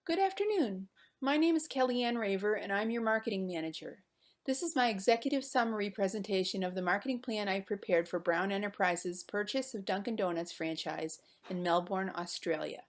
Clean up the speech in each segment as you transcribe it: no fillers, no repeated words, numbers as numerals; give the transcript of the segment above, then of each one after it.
Good afternoon. My name is Kellyanne Raver and I'm your marketing manager. This is my executive summary presentation of the marketing plan I prepared for Brown Enterprises' purchase of Dunkin Donuts franchise in Melbourne, Australia.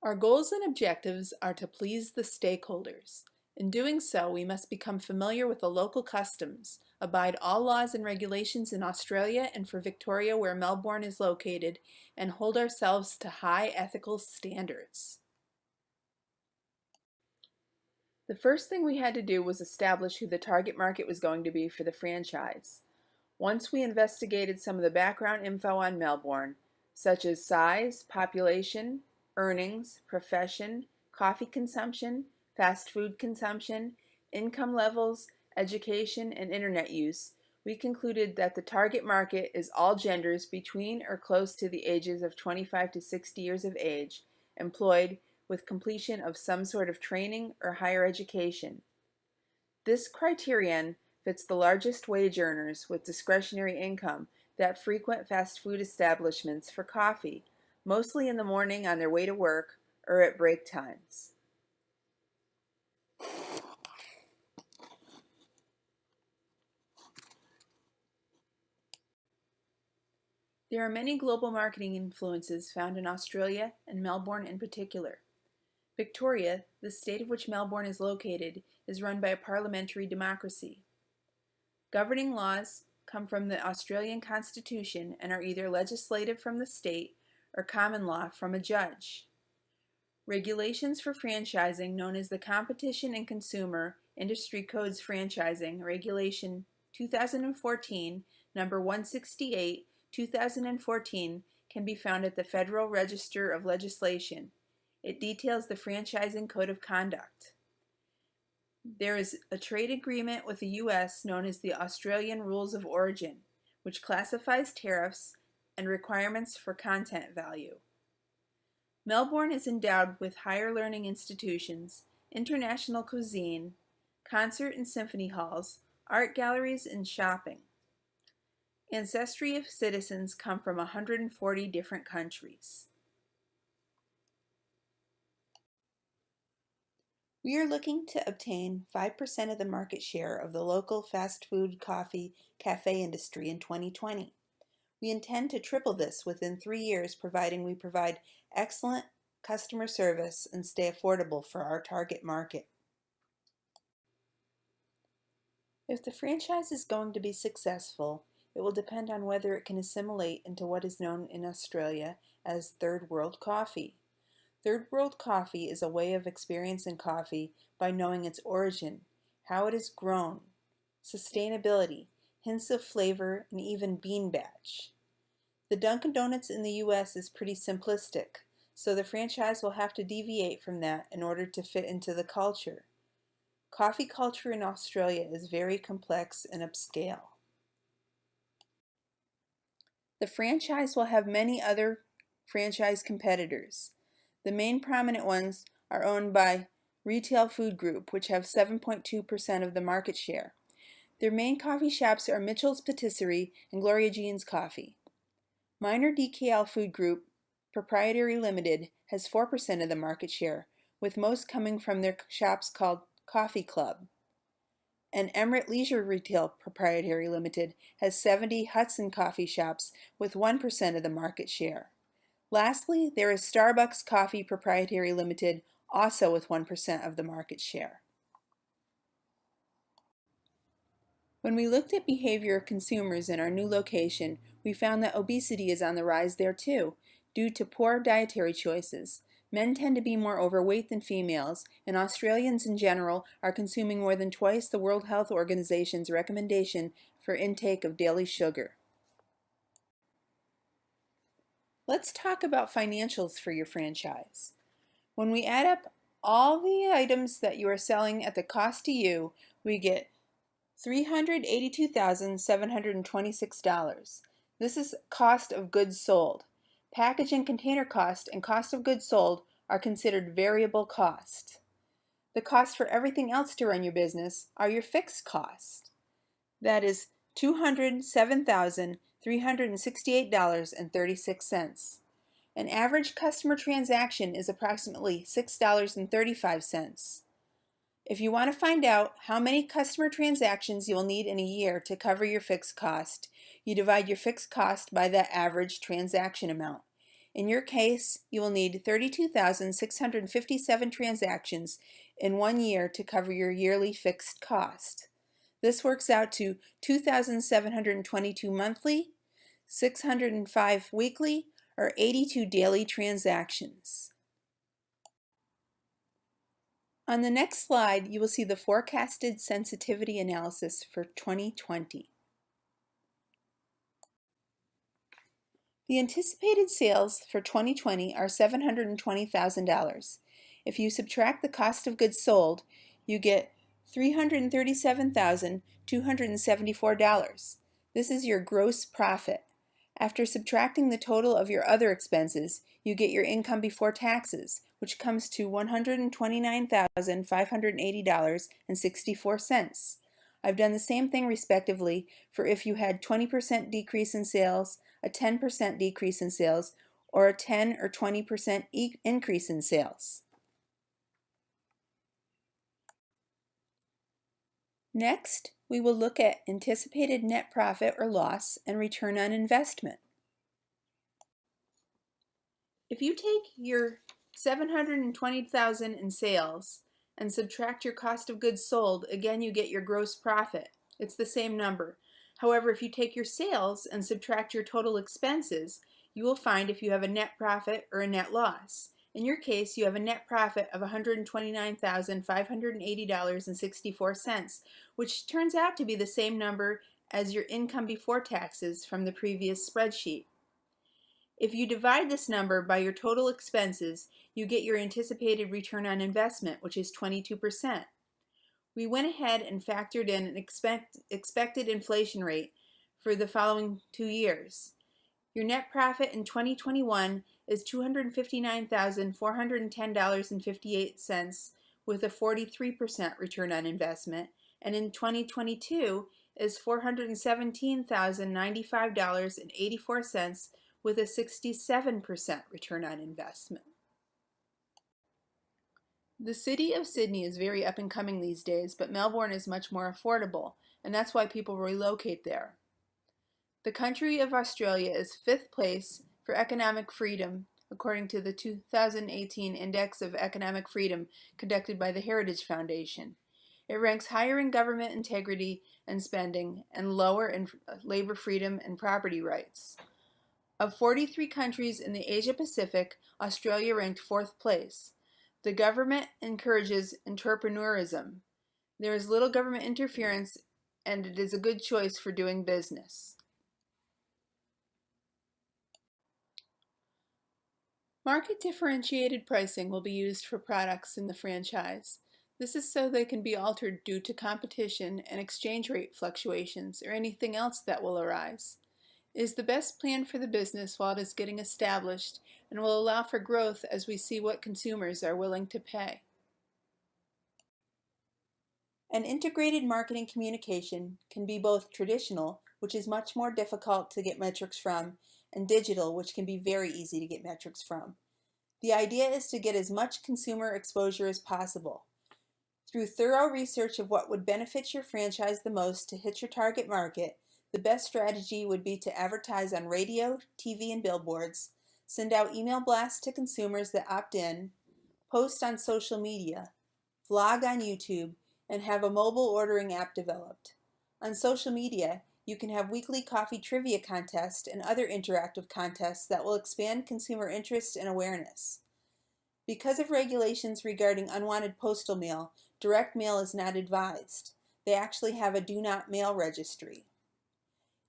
Our goals and objectives are to please the stakeholders. In doing so, we must become familiar with the local customs, abide all laws and regulations in Australia and for Victoria where Melbourne is located, and hold ourselves to high ethical standards. The first thing we had to do was establish who the target market was going to be for the franchise. Once we investigated some of the background info on Melbourne, such as size, population, earnings, profession, coffee consumption, fast food consumption, income levels, education, and internet use, we concluded that the target market is all genders between or close to the ages of 25 to 60 years of age, employed with completion of some sort of training or higher education. This criterion fits the largest wage earners with discretionary income that frequent fast food establishments for coffee, mostly in the morning on their way to work or at break times. There are many global marketing influences found in Australia and Melbourne in particular. Victoria, the state of which Melbourne is located, is run by a parliamentary democracy. Governing laws come from the Australian Constitution and are either legislative from the state or common law from a judge. Regulations for franchising, known as the Competition and Consumer Industry Codes Franchising Regulation 2014, number 168, 2014, can be found at the Federal Register of Legislation. It details the franchising code of conduct. There is a trade agreement with the U.S. known as the Australian Rules of Origin, which classifies tariffs and requirements for content value. Melbourne is endowed with higher learning institutions, international cuisine, concert and symphony halls, art galleries, and shopping. Ancestry of citizens come from 140 different countries. We are looking to obtain 5% of the market share of the local fast food, coffee, cafe industry in 2020. We intend to triple this within 3 years, providing we provide excellent customer service and stay affordable for our target market. If the franchise is going to be successful, it will depend on whether it can assimilate into what is known in Australia as Third World Coffee. Third World Coffee is a way of experiencing coffee by knowing its origin, how it is grown, sustainability, hints of flavor, and even bean batch. The Dunkin Donuts in the US is pretty simplistic, so the franchise will have to deviate from that in order to fit into the culture. Coffee culture in Australia is very complex and upscale. The franchise will have many other franchise competitors. The main prominent ones are owned by Retail Food Group, which have 7.2% of the market share. Their main coffee shops are Mitchell's Patisserie and Gloria Jean's Coffee. Minor DKL Food Group, Proprietary Limited, has 4% of the market share, with most coming from their shops called Coffee Club. And Emirate Leisure Retail Proprietary Limited has 70 Hudson coffee shops with 1% of the market share. Lastly, there is Starbucks Coffee Proprietary Limited, also with 1% of the market share. When we looked at behavior of consumers in our new location, we found that obesity is on the rise there too, due to poor dietary choices. Men tend to be more overweight than females, and Australians in general are consuming more than twice the World Health Organization's recommendation for intake of daily sugar. Let's talk about financials for your franchise. When we add up all the items that you are selling at the cost to you, we get $382,726. This is cost of goods sold. Package and container cost and cost of goods sold are considered variable cost. The cost for everything else to run your business are your fixed costs. That is $207,368.36. An average customer transaction is approximately $6.35. If you want to find out how many customer transactions you will need in a year to cover your fixed cost, you divide your fixed cost by the average transaction amount. In your case, you will need 32,657 transactions in 1 year to cover your yearly fixed cost. This works out to 2,722 monthly, 605 weekly, or 82 daily transactions. On the next slide, you will see the forecasted sensitivity analysis for 2020. The anticipated sales for 2020 are $720,000. If you subtract the cost of goods sold, you get $337,274. This is your gross profit. After subtracting the total of your other expenses, you get your income before taxes, which comes to $129,580.64. I've done the same thing respectively for if you had 20% decrease in sales, a 10% decrease in sales, or a 10 or 20% increase in sales. Next, we will look at anticipated net profit or loss and return on investment. If you take your $720,000 in sales and subtract your cost of goods sold, again you get your gross profit. It's the same number. However, if you take your sales and subtract your total expenses, you will find if you have a net profit or a net loss. In your case, you have a net profit of $129,580.64, which turns out to be the same number as your income before taxes from the previous spreadsheet. If you divide this number by your total expenses, you get your anticipated return on investment, which is 22%. We went ahead and factored in an expected inflation rate for the following 2 years. Your net profit in 2021 is $259,410.58 with a 43% return on investment, and in 2022 is $417,095.84 with a 67% return on investment. The city of Sydney is very up and coming these days, but Melbourne is much more affordable, and that's why people relocate there. The country of Australia is 5th place for economic freedom, according to the 2018 Index of Economic Freedom conducted by the Heritage Foundation. It ranks higher in government integrity and spending, and lower in labor freedom and property rights. Of 43 countries in the Asia Pacific, Australia ranked 4th place. The government encourages entrepreneurism. There is little government interference, and it is a good choice for doing business. Market differentiated pricing will be used for products in the franchise. This is so they can be altered due to competition and exchange rate fluctuations or anything else that will arise. It is the best plan for the business while it is getting established and will allow for growth as we see what consumers are willing to pay. An integrated marketing communication can be both traditional, which is much more difficult to get metrics from, and digital, which can be very easy to get metrics from. The idea is to get as much consumer exposure as possible. Through thorough research of what would benefit your franchise the most to hit your target market, the best strategy would be to advertise on radio, TV, and billboards, send out email blasts to consumers that opt in, post on social media, vlog on YouTube, and have a mobile ordering app developed. On social media, you can have weekly coffee trivia contests and other interactive contests that will expand consumer interest and awareness. Because of regulations regarding unwanted postal mail, direct mail is not advised. They actually have a do not mail registry.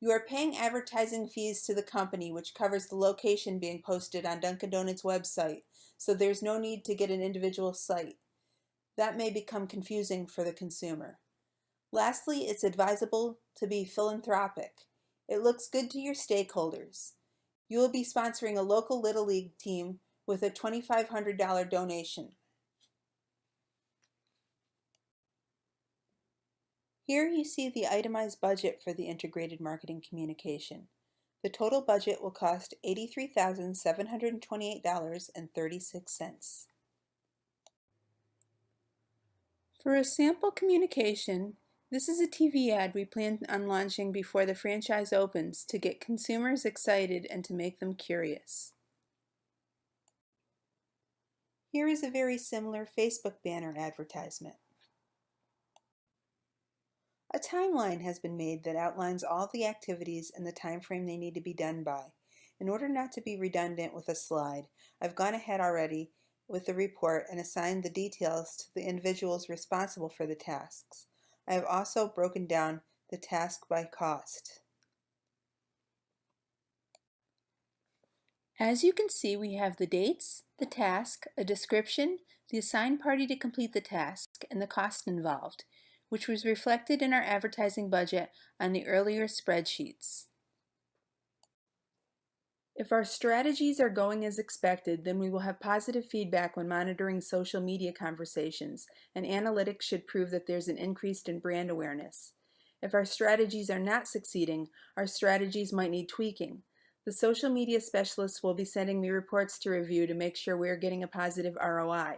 You are paying advertising fees to the company, which covers the location being posted on Dunkin Donuts website, so there's no need to get an individual site. That may become confusing for the consumer. Lastly, it's advisable to be philanthropic. It looks good to your stakeholders. You will be sponsoring a local Little League team with a $2,500 donation. Here you see the itemized budget for the integrated marketing communication. The total budget will cost $83,728.36. For a sample communication, this is a TV ad we plan on launching before the franchise opens to get consumers excited and to make them curious. Here is a very similar Facebook banner advertisement. A timeline has been made that outlines all the activities and the time frame they need to be done by. In order not to be redundant with a slide, I've gone ahead already with the report and assigned the details to the individuals responsible for the tasks. I have also broken down the task by cost. As you can see, we have the dates, the task, a description, the assigned party to complete the task, and the cost involved, which was reflected in our advertising budget on the earlier spreadsheets. If our strategies are going as expected, then we will have positive feedback when monitoring social media conversations, and analytics should prove that there's an increase in brand awareness. If our strategies are not succeeding, our strategies might need tweaking. The social media specialists will be sending me reports to review to make sure we are getting a positive ROI.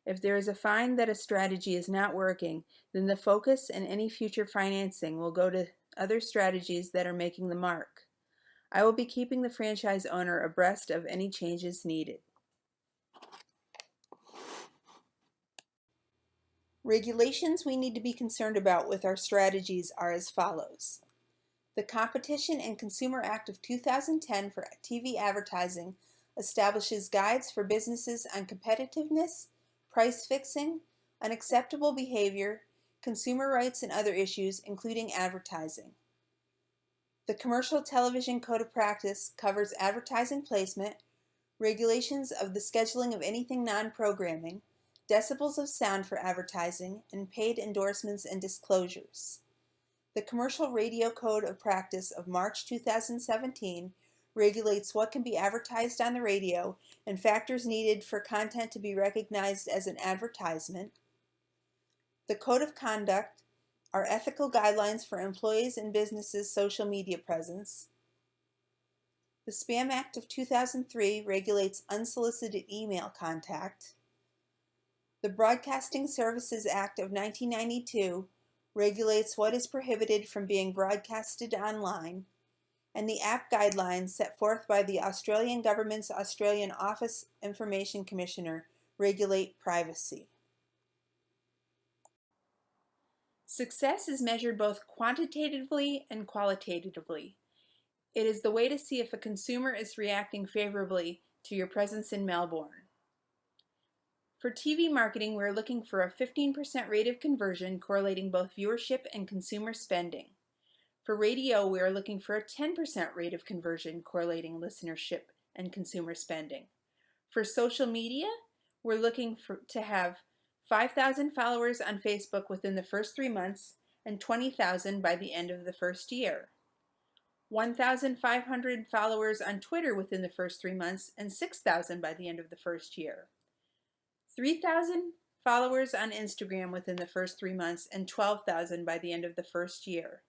If there is a find that a strategy is not working, then the focus and any future financing will go to other strategies that are making the mark. I will be keeping the franchise owner abreast of any changes needed. Regulations we need to be concerned about with our strategies are as follows. The Competition and Consumer Act of 2010 for TV advertising establishes guides for businesses on competitiveness, price fixing, unacceptable behavior, consumer rights, and other issues, including advertising. The Commercial Television Code of Practice covers advertising placement, regulations of the scheduling of anything non-programming, decibels of sound for advertising, and paid endorsements and disclosures. The Commercial Radio Code of Practice of March 2017 regulates what can be advertised on the radio and factors needed for content to be recognized as an advertisement. The Code of Conduct are ethical guidelines for employees and businesses' social media presence. The Spam Act of 2003 regulates unsolicited email contact. The Broadcasting Services Act of 1992 regulates what is prohibited from being broadcasted online, and the app guidelines set forth by the Australian Government's Australian Office Information Commissioner regulate privacy. Success is measured both quantitatively and qualitatively. It is the way to see if a consumer is reacting favorably to your presence in Melbourne. For TV marketing, we're looking for a 15% rate of conversion correlating both viewership and consumer spending. For radio, we are looking for a 10% rate of conversion correlating listenership and consumer spending. For social media, we're looking to have 5,000 followers on Facebook within the first 3 months and 20,000 by the end of the first year. 1,500 followers on Twitter within the first 3 months and 6,000 by the end of the first year. 3,000 followers on Instagram within the first 3 months and 12,000 by the end of the first year.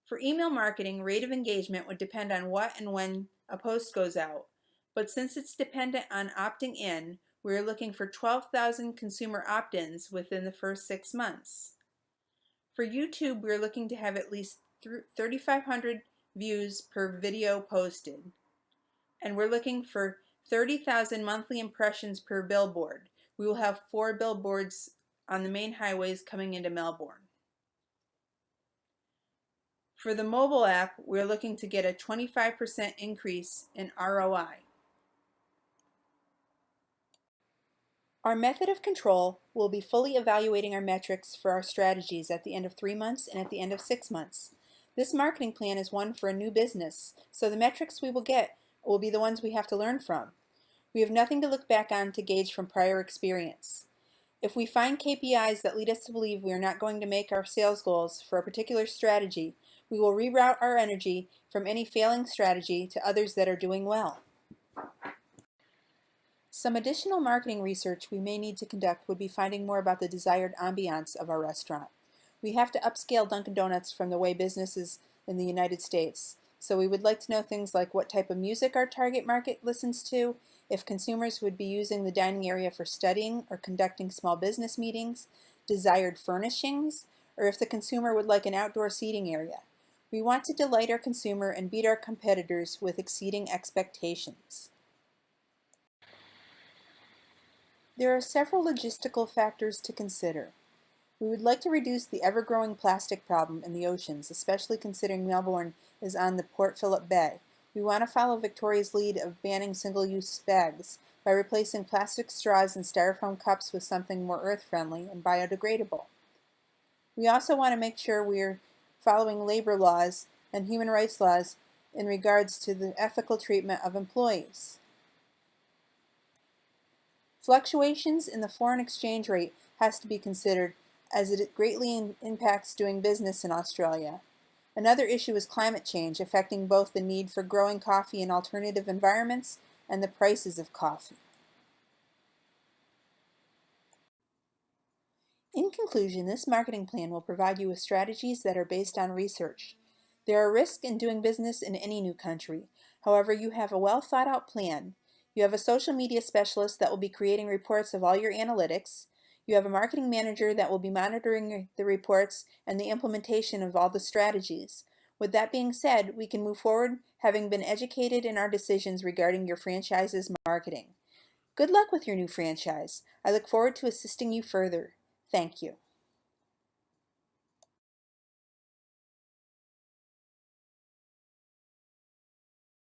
For email marketing, rate of engagement would depend on what and when a post goes out, but since it's dependent on opting in, we're looking for 12,000 consumer opt-ins within the first 6 months. For YouTube, we're looking to have at least 3,500 views per video posted, and we're looking for 30,000 monthly impressions per billboard. We will have 4 billboards on the main highways coming into Melbourne. For the mobile app, we're looking to get a 25% increase in ROI. Our method of control will be fully evaluating our metrics for our strategies at the end of 3 months and at the end of 6 months. This marketing plan is one for a new business, so the metrics we will get will be the ones we have to learn from. We have nothing to look back on to gauge from prior experience. If we find KPIs that lead us to believe we are not going to make our sales goals for a particular strategy, we will reroute our energy from any failing strategy to others that are doing well. Some additional marketing research we may need to conduct would be finding more about the desired ambiance of our restaurant. We have to upscale Dunkin Donuts from the way business is in the United States, So we would like to know things like what type of music our target market listens to, if consumers would be using the dining area for studying or conducting small business meetings, desired furnishings, or if the consumer would like an outdoor seating area. We want to delight our consumer and beat our competitors with exceeding expectations. There are several logistical factors to consider. We would like to reduce the ever-growing plastic problem in the oceans, especially considering Melbourne is on the Port Phillip Bay. We want to follow Victoria's lead of banning single-use bags by replacing plastic straws and styrofoam cups with something more earth-friendly and biodegradable. We also want to make sure we're following labor laws and human rights laws in regards to the ethical treatment of employees. Fluctuations in the foreign exchange rate has to be considered as it greatly impacts doing business in Australia. Another issue is climate change, affecting both the need for growing coffee in alternative environments and the prices of coffee. In conclusion, this marketing plan will provide you with strategies that are based on research. There are risks in doing business in any new country. However, you have a well thought out plan. You have a social media specialist that will be creating reports of all your analytics. You have a marketing manager that will be monitoring the reports and the implementation of all the strategies. With that being said, we can move forward having been educated in our decisions regarding your franchise's marketing. Good luck with your new franchise. I look forward to assisting you further. Thank you.